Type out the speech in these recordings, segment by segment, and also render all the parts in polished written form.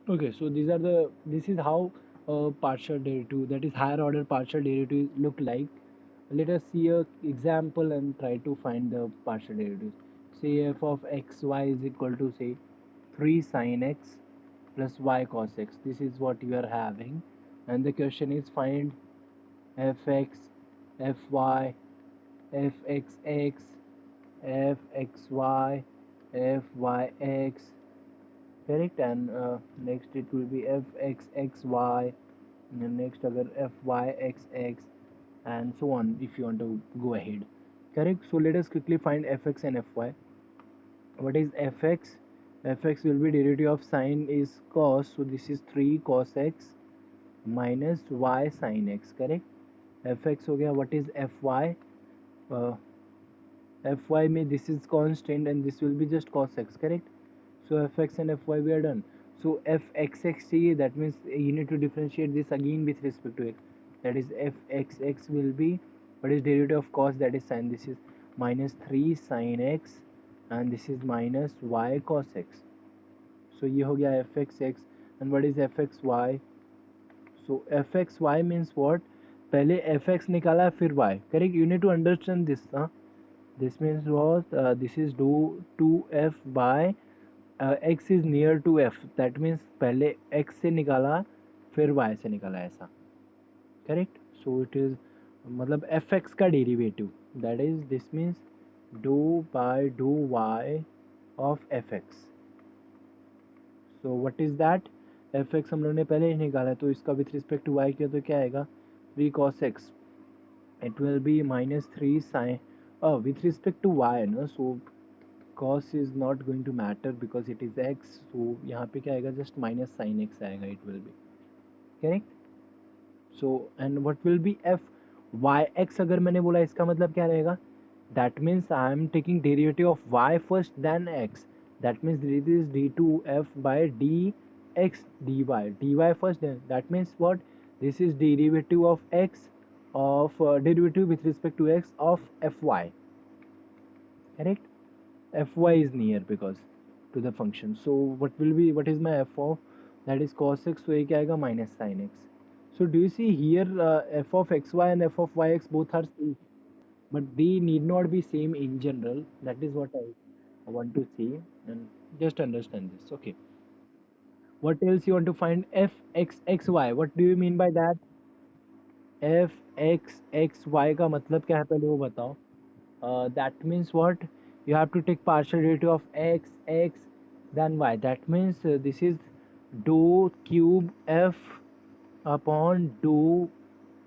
Okay, so this is how partial derivative, that is higher order partial derivative look like. Let us see a example and try to find the partial derivatives. Say f of xy is equal to, say, 3 sine x plus y cos x. This is what you are having, and the question is find fx, fy, fxx, fxy, fyx, correct. And next it will be fxxy, and next agar fyxx, and so on if you want to go ahead, correct. So let us quickly find fx and fy. What is fx? Fx will be derivative of sine is cos, so this is 3 cos x minus y sin x, correct. fx हो गया. What is fy? uh, fy में this is constant and this will be just cos x, correct. So fx and fy we are done. So fxx चाहिए, that means you need to differentiate this again with respect to x. That is fxx will be, what is derivative of cos, that is sin. This is minus 3 sin x and this is minus y cos x. So ये हो गया fxx. And what is fxy? So fxy means what? पहले fx निकाला फिर y, correct. You need to understand this. This means what? This is do 2f by x is near to f, that means पहले x से निकाला फिर y से निकाला, ऐसा, करेक्ट. सो इट इज मतलब एफ एक्स का derivative, that is this means do by do y of F X. So what is that? F X हम लोग ने पहले ही निकाला है, तो इसका विथ रिस्पेक्ट टू y किया तो क्या आएगा? 3 cos x. It will be minus 3 sin, with respect to y, no, so cos is not going to matter because it is x, so यहाँ पे क्या आएगा? Just minus sin x आएगा, it will be correct. So and what will be f y x? अगर मैंने बोला इसका मतलब क्या रहेगा? That means I am taking derivative of y first then x. That means this is d2f by dx dy first, then that means what? This is derivative of x of derivative with respect to x of fy, correct. Fy is near because to the function. So what will be, what is my f of, that is cos x, so ये क्या आएगा? Minus sin x. So do you see here f of xy and f of yx both are same, but they need not be same in general. That is what I want to see, and just understand this. Okay. What else you want to find? F x x y. What do you mean by that? F x x y का मतलब क्या है पहले वो बताओ. That means what? You have to take partial derivative of x then y. That means this is dou cube f upon dou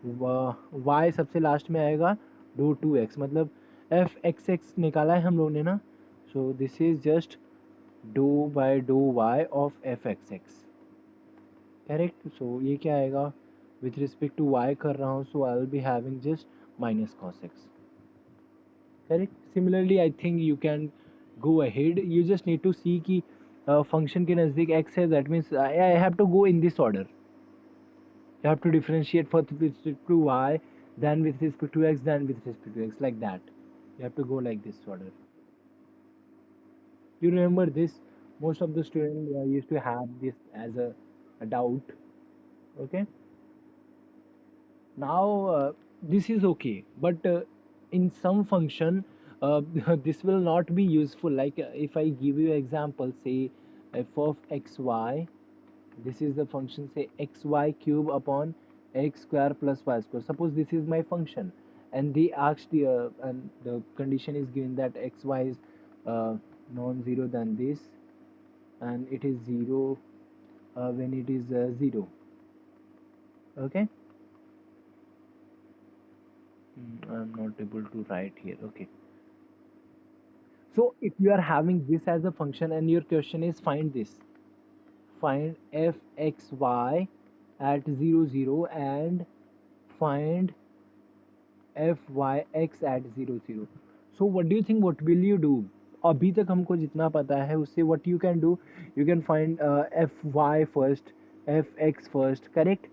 y सबसे last में आएगा dou 2x, मतलब f x x निकाला है हम लोगों ने ना. So this is just dou by dou y of f x x, correct. सो ये क्या आएगा? विथ रिस्पेक्ट टू y कर रहा हूँ, so I will be having just minus cos x, correct. Similarly I think you can go ahead. You just need to see कि function के नज़दीक x है, that means I have to go in this order. You have to differentiate for with respect to y, then with respect to x, then with respect to x, like that. You have to go like this order. You remember this? Most of the students used to have this as a doubt. Okay. Now this is okay, but in some function this will not be useful. Like if I give you example, say f of xy, this is the function, say xy cube upon x square plus y square. Suppose this is my function and they asked and the condition is given that xy is non-zero than this, and it is 0 when it is 0. Okay. I'm not able to write here. Okay. So if you are having this as a function and your question is find this, find fxy at 0 0 and find fyx at 0 0. So what do you think, what will you do? अभी तक हमको जितना पता है उससे what you can do, you can find fy first, fx first, correct.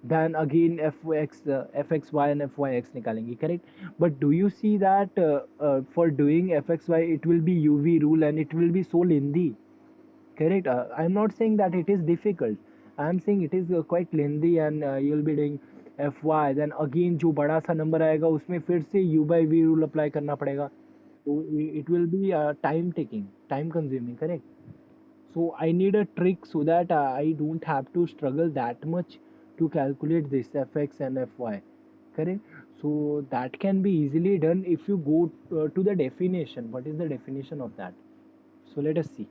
Then again fx, fxy and fyx निकालेंगे, correct. But do you see that for doing fxy it will be uv rule and it will be so lengthy, correct? I'm not saying that it is difficult. I'm saying it is quite lengthy, and you'll be doing fy, then again जो बड़ा सा number आएगा उसमें फिर से u by v rule apply करना पड़ेगा. So it will be time taking, time consuming, correct? So I need a trick so that I don't have to struggle that much to calculate this fx and fy, correct? So that can be easily done if you go to the definition. What is the definition of that? So let us see.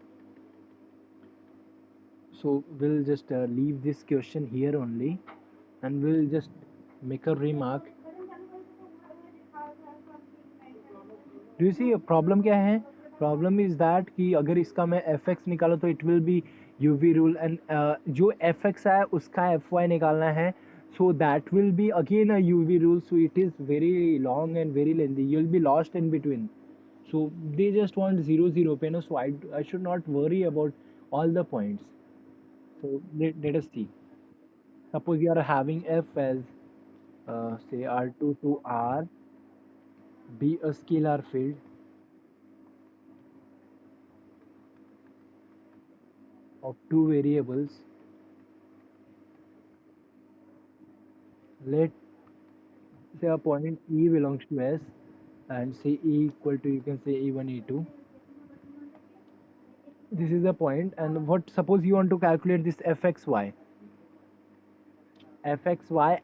So we'll just leave this question here only, and we'll just make a remark. Do you see a problem क्या है? Problem is that कि अगर इसका मैं fx निकालो तो it will be uv rule, and जो fx है उसका fy निकालना है, so that will be again a uv rule, so it is very long and very lengthy. You'll be lost in between. So they just want 0 0 पे ना, so I should not worry about all the points. So let us see. Suppose you are having f as say r2 to r be a scalar field. Of two variables, let say a point E belongs to S, and say E equal to, you can say E1 E2. This is the point, and what, suppose you want to calculate this fxy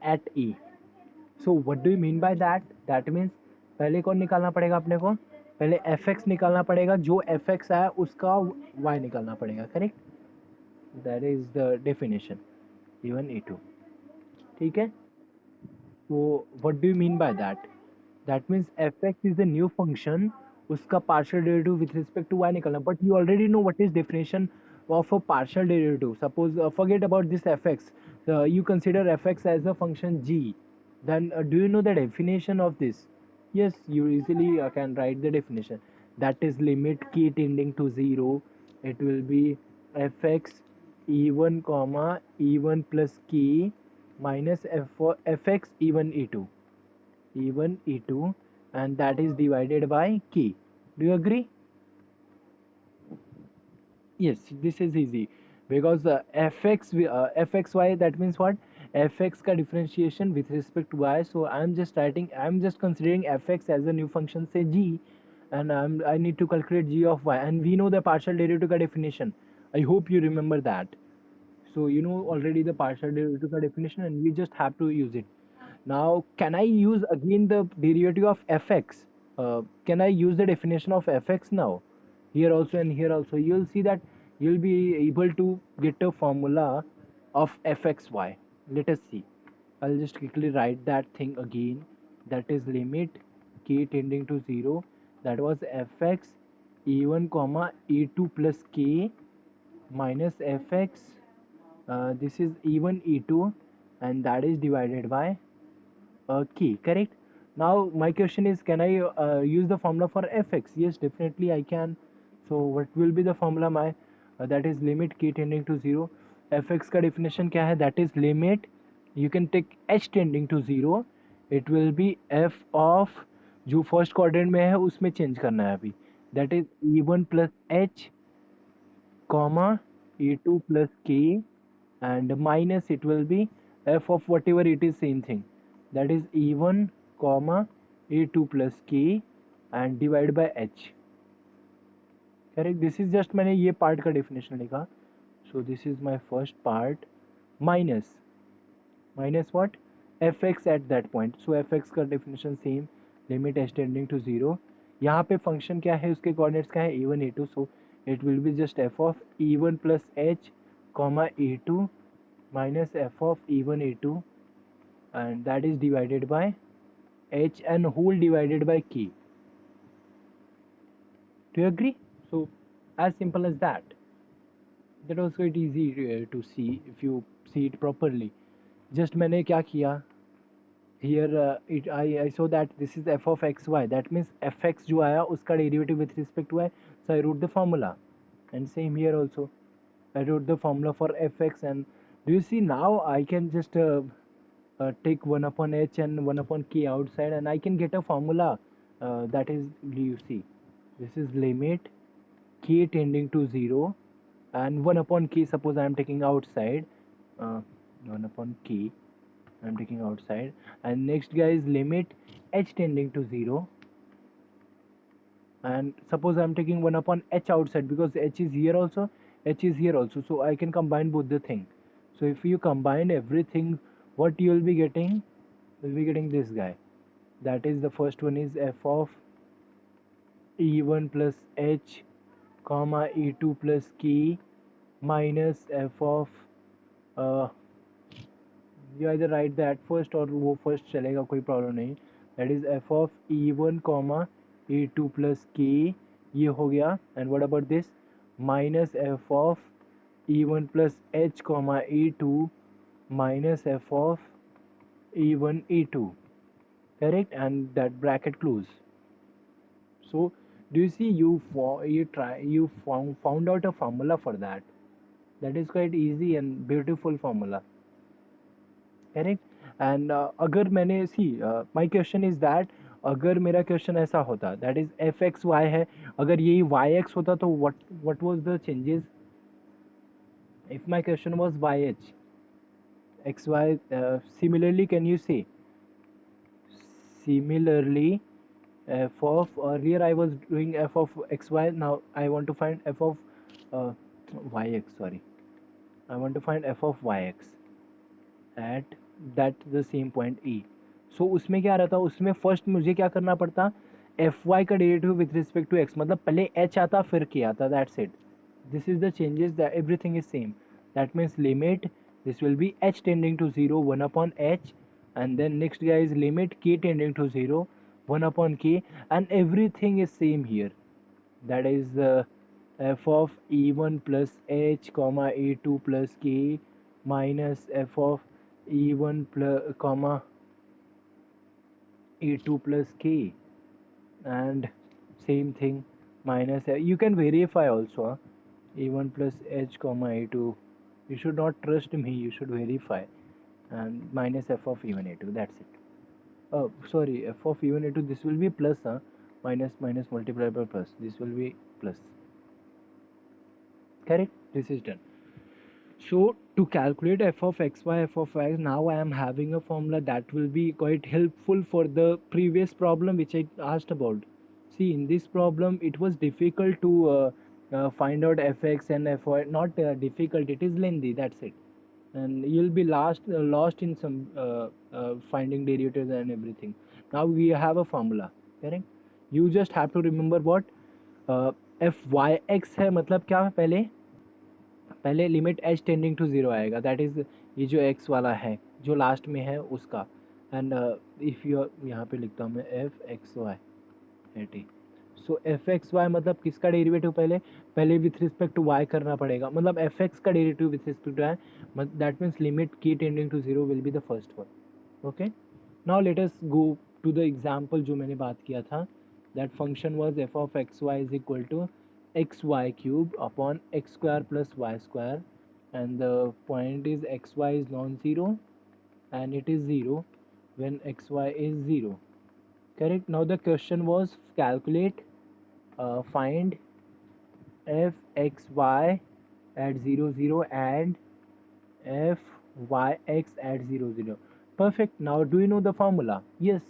at E. So what do you mean by that? That means पहले कौन निकालना पड़ेगा अपने को? पहले fx निकालना पड़ेगा, जो fx है उसका y निकालना पड़ेगा, correct? That is the definition E1 E2. ठीक है? So what do you mean by that? That means fx is the new function, उसका partial derivative with respect to y निकालना. But you already know what is definition of a partial derivative. Suppose forget about this fx. You consider fx as a function g. Then do you know the definition of this? Yes, you easily can write the definition. That is limit k tending to 0. It will be fx e1 comma e1 plus k minus fx e1 e2, e1 e2, and that is divided by k. Do you agree? Yes, this is easy because fxy, that means what? Fx का differentiation with respect to y. So I'm just considering fx as a new function, say g, and I need to calculate g of y, and we know the partial derivative का definition. I hope you remember that. So you know already the partial derivative का definition, and we just have to use it. Now, can I use again the derivative of fx? Can I use the definition of fx now? Here also and here also. You'll see that you'll be able to get a formula of fxy. Let us see. I'll just quickly write that thing again. That is limit k tending to 0. That was fx e1 comma e2 plus k minus fx. This is e1 e2, and that is divided by key, correct? Now my question is, can I use the formula for fx? Yes, definitely I can. So what will be the formula? My that is limit k tending to 0. fx का definition क्या है? That is limit, you can take h tending to 0. It will be f of, जो first quadrant में है उसमें change करना है अभी. That is e1 plus h comma e2 plus k, and minus it will be f of whatever it is, same thing. That is e1 comma e2 plus k and divide by h, correct? This is just मैंने ये part का definition लिखा. So this is my first part, minus what? fx at that point. So fx का definition same, limit h tending to 0. यहाँ पे function क्या है, उसके coordinates क्या है? e1 e2. So it will be just f of e1 plus h comma e2 minus f of e1 e2, and that is divided by h and whole divided by k. Do you agree? So as simple as that. That was quite easy to see if you see it properly. Just मैंने क्या किया? Here I saw that this is f of xy. That means fx जो आया उसका derivative with respect to y. So I wrote the formula, and same here also. I wrote the formula for fx, and do you see now I can just take 1 upon h and 1 upon k outside, and I can get a formula that is, you see, this is limit k tending to 0 and 1 upon k, suppose I am taking outside, uh, 1 upon k I'm taking outside, and next guys limit h tending to 0, and suppose I'm taking 1 upon h outside because h is here also, h is here also, so I can combine both the thing. So if you combine everything, what you will be getting, will be getting this guy, that is the first one is f of e1 plus h comma e2 plus k minus f of uh, you either write that first or वो first चलेगा, कोई problem नहीं, that is f of e1 comma e2 plus k, ये हो गया, and what about this minus f of e1 plus h comma e2 minus f of e1 e2, correct, and that bracket close. So do you see, you found out a formula for that. That is quite easy and beautiful formula, correct. And अगर मैंने see my question is that, अगर मेरा question ऐसा होता that is F X Y है, अगर यही Y x होता तो what was the changes? If my question was yh x y, similarly can you say, similarly f of, earlier I was doing f of xy, now I want to find f of uh, yx, sorry, I want to find f of yx at that the same point e. सो उसमें क्या रहता, उसमें first मुझे क्या करना पड़ता, F Y का derivative with respect to X, मतलब पहले एच आता फिर के आता, that's it. This is the changes, that everything is same. That means limit, this will be h tending to 0 1 upon h, and then next guy is limit k tending to 0 1 upon k, and everything is same here. That is f of e1 plus h comma e2 plus k minus f of e1 plus comma e2 plus k, and same thing minus you can verify also, e1 plus h comma e2, you should not trust me, you should verify, and minus f of e1 e2, that's it. Oh sorry, f of e1 e2, this will be plus, minus minus multiplied by plus, this will be plus, correct, this is done. So to calculate f of xy, f of x, now I am having a formula that will be quite helpful for the previous problem which I asked about. See, in this problem it was difficult to find out fx and fy. Not difficult, it is lengthy, that's it. And you'll be lost in some finding derivatives and everything. Now we have a formula, correct? You just have to remember what fyx है, मतलब क्या है, पहले limit H tending to zero आएगा, that is ये जो x वाला है जो लास्ट में है उसका, एंड इफ़ यू, यहाँ पे लिखता हूँ मैं एफ एक्स वाई एट ई. सो एफ एक्स वाई मतलब किसका डेरिवेटिव, पहले विथ रिस्पेक्ट टू वाई करना पड़ेगा, मतलब एफ एक्स का derivative with respect to y, that means limit की tending to zero will be the first one. Okay, now let us go to the example जो मैंने बात किया था, that function was f of x y is equal to xy cube upon x square plus y square, and the point is xy is non-zero and it is 0 when xy is 0, correct. Now the question was calculate, find f xy at 0 0 and f yx at 0 0. Perfect. Now do you know the formula? Yes,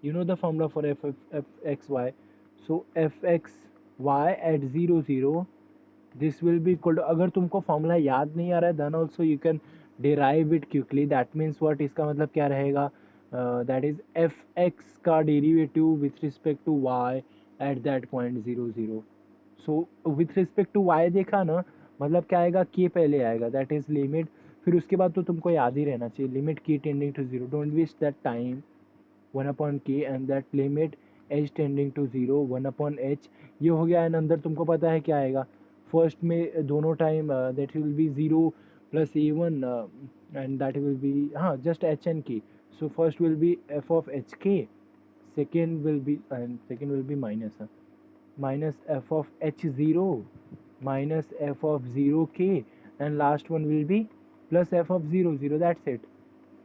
you know the formula for f x y. So f x y at 0 0, this will be equal to, अगर तुमको formula याद नहीं आ रहा है then also you can derive it quickly. That means what, इसका मतलब क्या रहेगा, दैट इज एफ एक्स का derivative with respect to Y at that point 0 0. So with respect to Y देखा ना, मतलब क्या आएगा, के पहले आएगा, दैट इज लिमिट, फिर उसके बाद तो तुमको याद ही रहना चाहिए, लिमिट की tending to 0, don't waste that time, 1 upon के and that limit H tending to 0 1 upon h, ये हो गया. एंड अंदर तुमको पता है क्या आएगा, फर्स्ट में दोनों time that will be 0 plus A one, and that will be, हाँ जस्ट एच एन के. So first will be F of H के, second will be, and second will be minus, minus f of h0 minus f of 0k, and last one will be plus f of 0 0, that's it,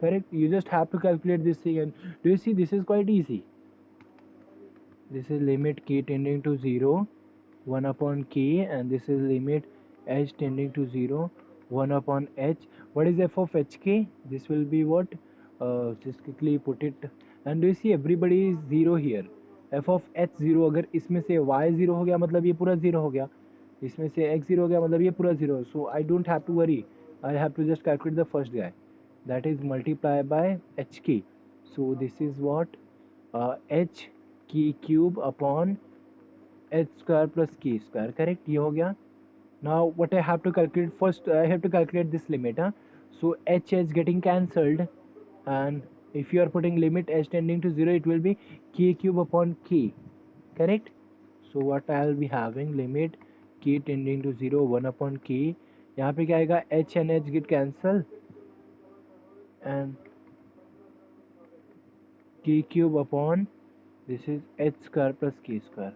correct. You just have to calculate this thing, and do you see, this is quite easy. This is limit k tending to 0 1 upon k, and this is limit h tending to 0, 1 upon h. What is f of hk? This will be what? Just quickly put it. And do you see everybody is 0 here? f of h 0, अगर इसमें से y 0 हो गया मतलब ये पूरा 0 हो गया, इसमें से x 0 हो गया मतलब ये पूरा 0. So I don't have to worry, I have to just calculate the first guy, that is multiply by hk. So this is what, h k cube upon h square plus k square, correct? ये हो गया. Now what I have to calculate first, I have to calculate this limit, huh? So h is getting cancelled, and if you are putting limit h tending to 0, it will be k cube upon k, correct? So what I'll be having, limit k tending to 0, 1 upon k. यहाँ पे क्या आएगा, h and h get cancel, and k cube upon, this is h square plus k square,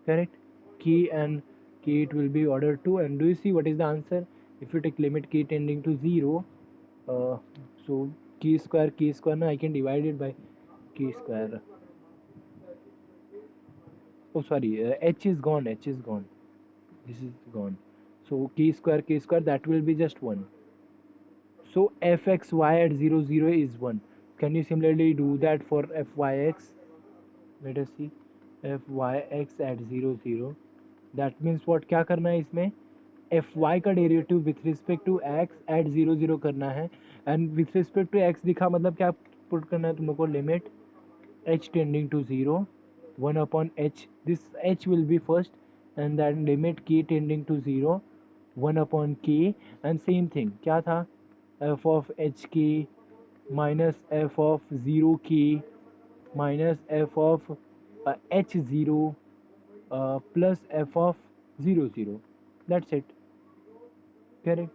correct? K and k, it will be order 2. And do you see what is the answer? If you take limit k tending to 0, uh, so k square now I can divide it by k square. Oh sorry, h is gone, this is gone. So k square, that will be just 1. So fxy at 0 0 is 1. Can you similarly do that for fyx? Let us see. fyx at 0 0, that means what, क्या करना है इसमें, fy का derivative with respect to x at 0 0 करना है, and with respect to x दिखा मतलब क्या पुट करना है तुम लोग को, limit h tending to 0, 1 upon h, this h will be first, and then limit k tending to 0, 1 upon k, and same thing क्या था, f of h k minus f of 0 k minus f of h 0 plus f of 0 0. That's it, correct?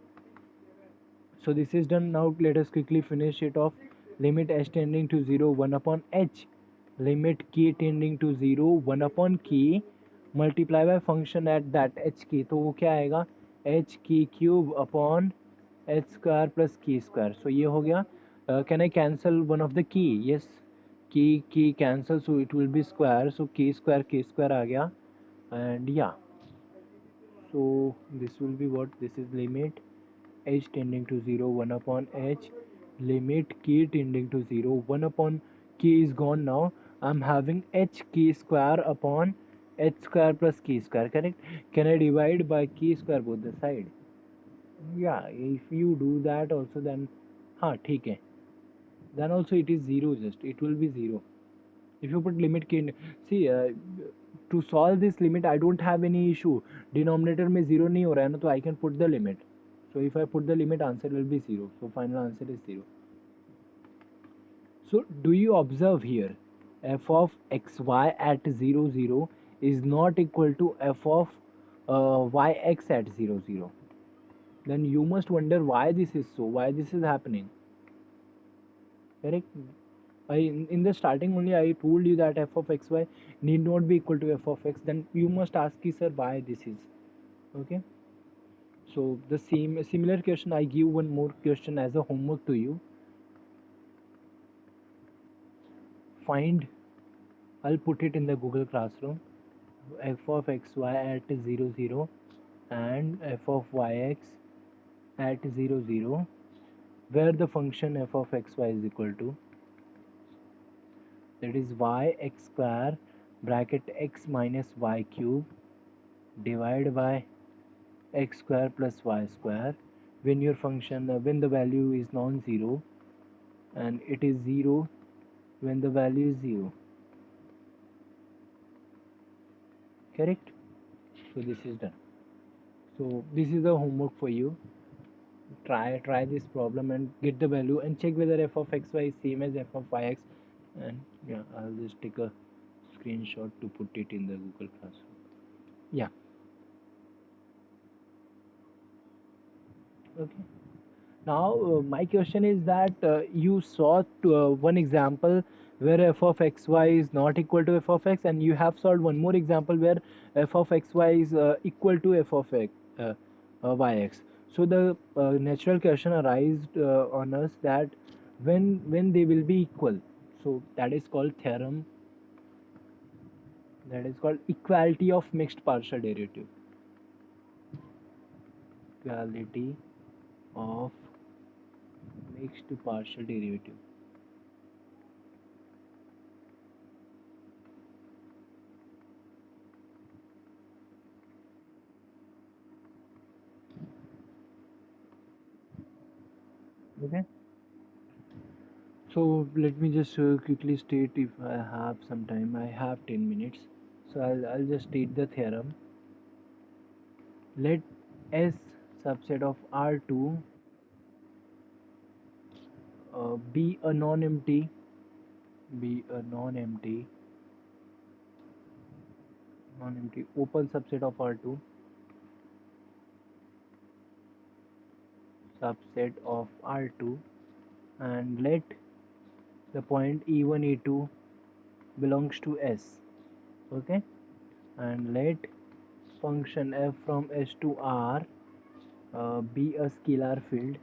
So this is done. Now let us quickly finish it off. Limit h tending to 0, 1 upon h, limit k tending to 0, 1 upon k, multiply by function at that hk. तो वो क्या आएगा, hk cube upon h square plus k square. So ये हो गया. Can I cancel one of the key? Yes, k cancel, so it will be square. So k square आ गया. And yeah, so this will be what, this is limit h tending to 0, 1 upon h, limit k tending to 0, 1 upon k is gone. Now I'm having h k square upon h square plus k square, correct? Can I divide by k square both the side? Yeah, if you do that also, then हाँ ठीक है, then also it is 0, just it will be 0. If you put limit k, see, to solve this limit I don't have any issue, denominator में 0 नहीं हो रहा है ना, तो I can put the limit. So if I put the limit, answer will be 0. So final answer is 0. So do you observe here, f of xy at 0 0 is not equal to f of yx at 0 0. Then you must wonder why this is so, why this is happening, correct? In the starting only I told you that f of xy need not be equal to f of x. Then you must ask, sir, why this is, okay? So the similar question, I give one more question as a homework to you. Find, I'll put it in the Google Classroom, f of xy at 0 0 and f of yx at 0 0, where the function f of xy is equal to, that is yx square bracket x minus y cube divided by x square plus y square, when your function, when the value is non-zero, and it is 0 when the value is 0, correct? So this is done. So this is the homework for you. Try this problem and get the value and check whether f of xy is same as f of yx. And yeah, I'll just take a screenshot to put it in the Google Classroom. Yeah, okay. Now my question is that you saw one example where f of xy is not equal to f of x, and you have solved one more example where f of xy is equal to f of x, yx. So the natural question arises on us that when they will be equal, so that is called theorem, that is called equality of mixed partial derivative. inequality of mixed partial derivative. Okay. So let me just quickly state if I have some time. I have 10 minutes. So I'll just state the theorem. Let S subset of R2 be a non-empty open subset of R2, and let the point E1 E2 belongs to S. Okay, and let function f from S to R be a scalar field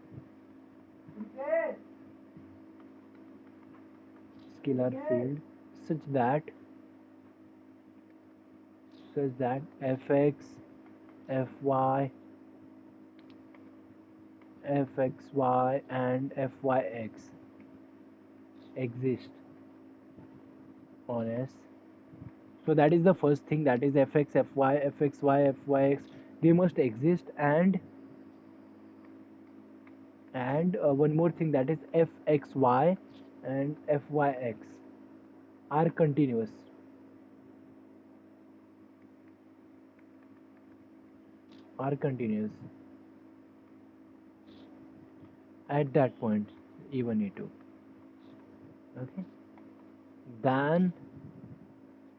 such that fx, fy, fxy, and fyx exist on S. So that is the first thing, that is fx, fy, fxy, fyx, they must exist, and one more thing, that is fxy and fyx are continuous are continuous at that point E1 E2. Okay, then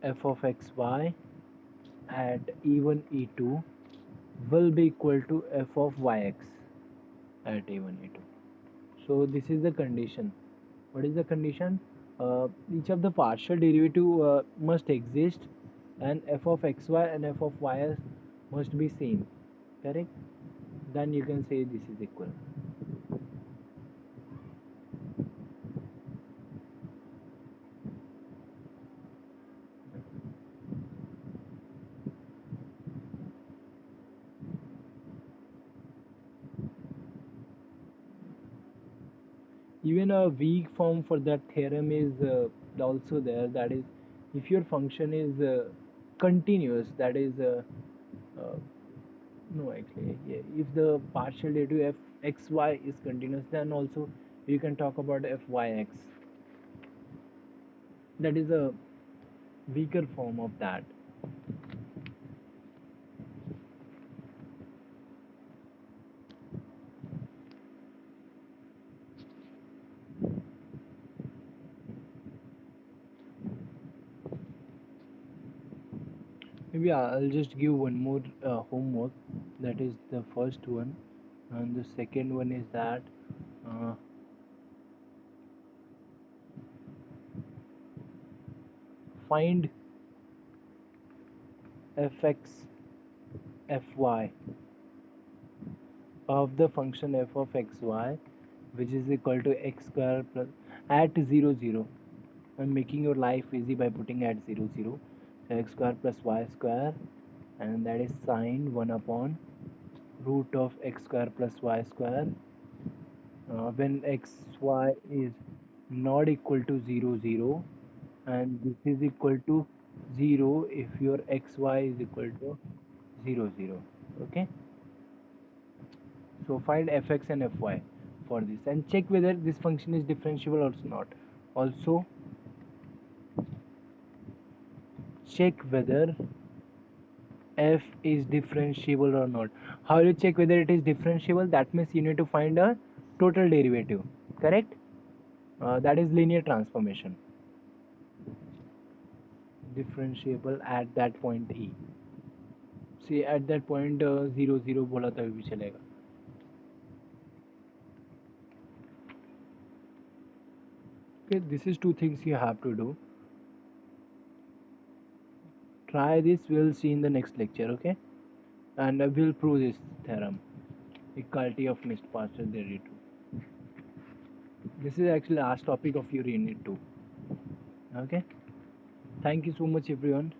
f of xy at E1 E2 will be equal to f of yx at E1 E2. So this is the condition. What is the condition? Each of the partial derivative must exist, and f of xy and f of y must be same. Correct? Then you can say this is equal. Even a weak form for that theorem is also there. That is, if your function is continuous, that is uh, no, actually, yeah, if the partial derivative f xy is continuous, then also you can talk about fyx. That is a weaker form of that. Maybe I'll just give one more homework. That is the first one, and the second one is that uh, find fx fy of the function f of xy, which is equal to x square plus at 0 0. I'm making your life easy by putting at 0 0. So x square plus y square, and that is sine 1 upon root of x square plus y square when xy is not equal to 0 0, and this is equal to 0 if your xy is equal to 0 0. Okay, so find fx and fy for this, and check whether this function is differentiable or not. Also check whether f is differentiable or not. How you check whether it is differentiable? That means you need to find a total derivative. Correct? That is linear transformation. Differentiable at that point E. See, at that point 0 0 बोला तो भी चलेगा. Okay, this is two things you have to do. Try this. We'll see in the next lecture. Okay, and we'll prove this theorem. Equality of mixed partial derivative. This is actually last topic of your unit 2. Okay. Thank you so much, everyone.